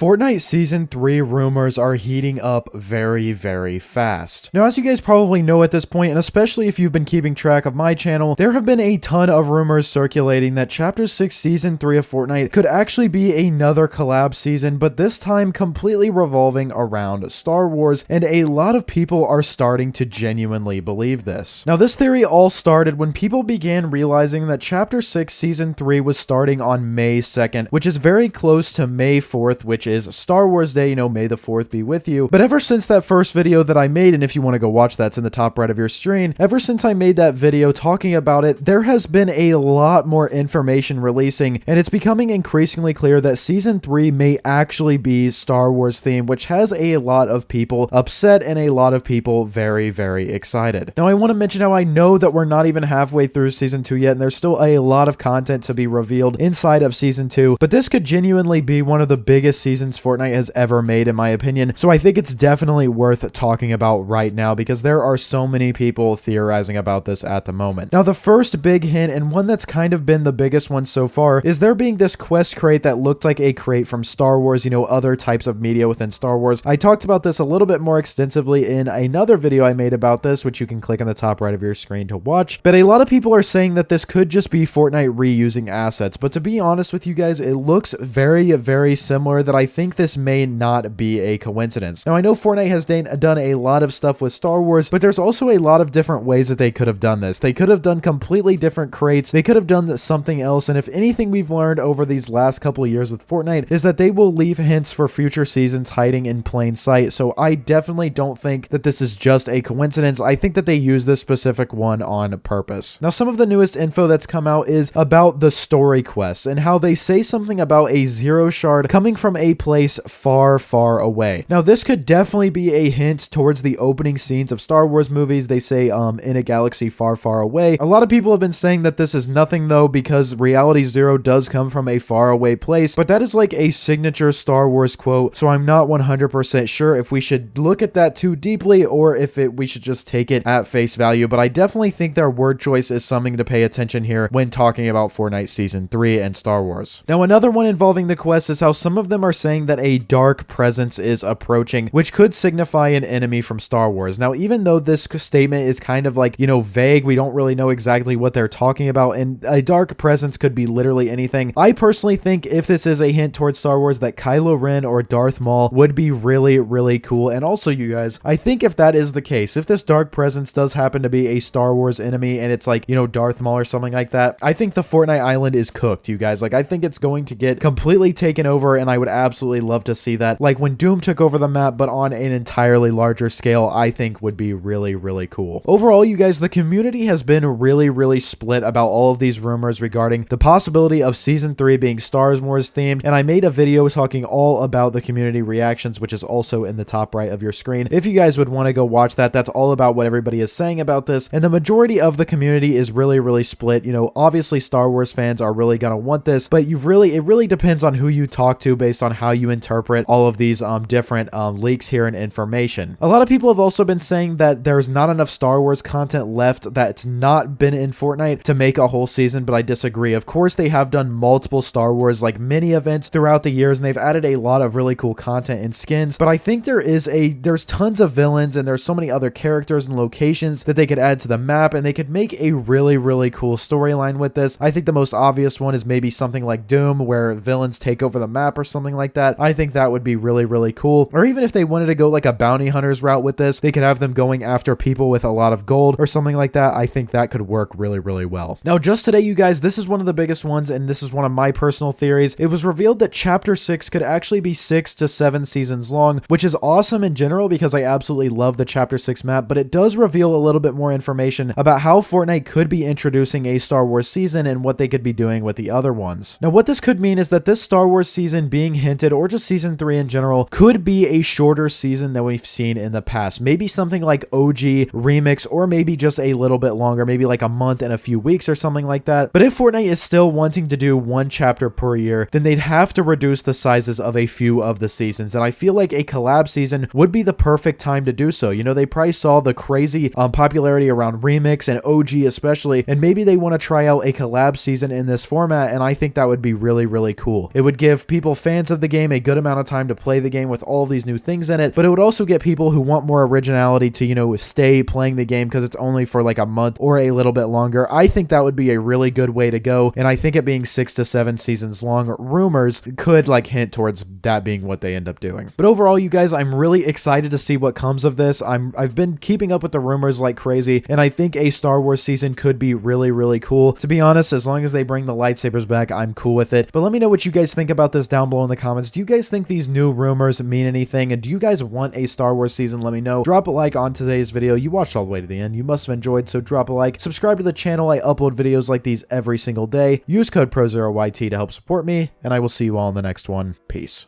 Fortnite Season 3 rumors are heating up very, very fast. Now, as you guys probably know at this point, and especially if you've been keeping track of my channel, there have been a ton of rumors circulating that Chapter 6 Season 3 of Fortnite could actually be another collab season, but this time completely revolving around Star Wars, and a lot of people are starting to genuinely believe this. Now, this theory all started when people began realizing that Chapter 6 Season 3 was starting on May 2nd, which is very close to May 4th, which is Star Wars Day, May the 4th be with you. But ever since that first video that I made, and if you want to go watch that, it's in the top right of your screen, ever since I made that video talking about it, there has been a lot more information releasing, and it's becoming increasingly clear that Season 3 may actually be Star Wars themed, which has a lot of people upset and a lot of people very, very excited. Now, I want to mention how I know that we're not even halfway through Season 2 yet, and there's still a lot of content to be revealed inside of Season 2, but this could genuinely be one of the biggest seasons Fortnite has ever made, in my opinion, so I think it's definitely worth talking about right now because there are so many people theorizing about this at the moment. Now, the first big hint, and one that's kind of been the biggest one so far, is there being this quest crate that looked like a crate from Star Wars, other types of media within Star Wars. I talked about this a little bit more extensively in another video I made about this, which you can click on the top right of your screen to watch, but a lot of people are saying that this could just be Fortnite reusing assets, but to be honest with you guys, it looks very, very similar that I think this may not be a coincidence. Now, I know Fortnite has done a lot of stuff with Star Wars, but there's also a lot of different ways that they could have done this. They could have done completely different crates. They could have done something else, and if anything we've learned over these last couple of years with Fortnite is that they will leave hints for future seasons hiding in plain sight, so I definitely don't think that this is just a coincidence. I think that they use this specific one on purpose. Now, some of the newest info that's come out is about the story quests and how they say something about a zero shard coming from a place far, far away. Now, this could definitely be a hint towards the opening scenes of Star Wars movies. They say in a galaxy far, far away. A lot of people have been saying that this is nothing though, because Reality Zero does come from a far away place, but that is like a signature Star Wars quote, so I'm not 100% sure if we should look at that too deeply or if we should just take it at face value, but I definitely think their word choice is something to pay attention here when talking about Fortnite Season 3 and Star Wars. Now, another one involving the quest is how some of them are saying that a dark presence is approaching, which could signify an enemy from Star Wars. Now, even though this statement is kind of like, vague, we don't really know exactly what they're talking about, and a dark presence could be literally anything. I personally think if this is a hint towards Star Wars, that Kylo Ren or Darth Maul would be really, really cool. And also, you guys, I think if that is the case, if this dark presence does happen to be a Star Wars enemy and it's like, Darth Maul or something like that, I think the Fortnite Island is cooked, you guys. Like, I think it's going to get completely taken over, and I would absolutely love to see that. Like when Doom took over the map, but on an entirely larger scale, I think would be really, really cool. Overall, you guys, the community has been really, really split about all of these rumors regarding the possibility of Season 3 being Star Wars themed, and I made a video talking all about the community reactions, which is also in the top right of your screen. If you guys would want to go watch that, that's all about what everybody is saying about this, and the majority of the community is really, really split. Obviously Star Wars fans are really gonna want this, but it really depends on who you talk to based on how you interpret all of these different leaks here and information. A lot of people have also been saying that there's not enough Star Wars content left that's not been in Fortnite to make a whole season, but I disagree. Of course, they have done multiple Star Wars mini events throughout the years, and they've added a lot of really cool content and skins, but I think there's tons of villains, and there's so many other characters and locations that they could add to the map, and they could make a really, really cool storyline with this. I think the most obvious one is maybe something like Doom, where villains take over the map or something like that. I think that would be really, really cool. Or even if they wanted to go like a bounty hunters route with this, they could have them going after people with a lot of gold or something like that. I think that could work really, really well. Now, just today, you guys, this is one of the biggest ones, and this is one of my personal theories. It was revealed that Chapter 6 could actually be 6 to 7 seasons long, which is awesome in general because I absolutely love the Chapter 6 map, but it does reveal a little bit more information about how Fortnite could be introducing a Star Wars season and what they could be doing with the other ones. Now, what this could mean is that this Star Wars season being hinted, or just Season 3 in general, could be a shorter season than we've seen in the past. Maybe something like OG, Remix, or maybe just a little bit longer, maybe like a month and a few weeks or something like that. But if Fortnite is still wanting to do one chapter per year, then they'd have to reduce the sizes of a few of the seasons, and I feel like a collab season would be the perfect time to do so. They probably saw the crazy popularity around Remix and OG especially, and maybe they want to try out a collab season in this format, and I think that would be really, really cool. It would give people fans of the game, a good amount of time to play the game with all of these new things in it, but it would also get people who want more originality to, you know, stay playing the game because it's only for like a month or a little bit longer. I think that would be a really good way to go, and I think it being 6 to 7 seasons long, rumors could like hint towards that being what they end up doing. But overall, you guys, I'm really excited to see what comes of this. I've been keeping up with the rumors like crazy, and I think a Star Wars season could be really, really cool. To be honest, as long as they bring the lightsabers back, I'm cool with it. But let me know what you guys think about this down below in the comments. Do you guys think these new rumors mean anything? And do you guys want a Star Wars season? Let me know. Drop a like on today's video. You watched all the way to the end. You must have enjoyed, so drop a like. Subscribe to the channel. I upload videos like these every single day. Use code PROZEROYT to help support me, and I will see you all in the next one. Peace.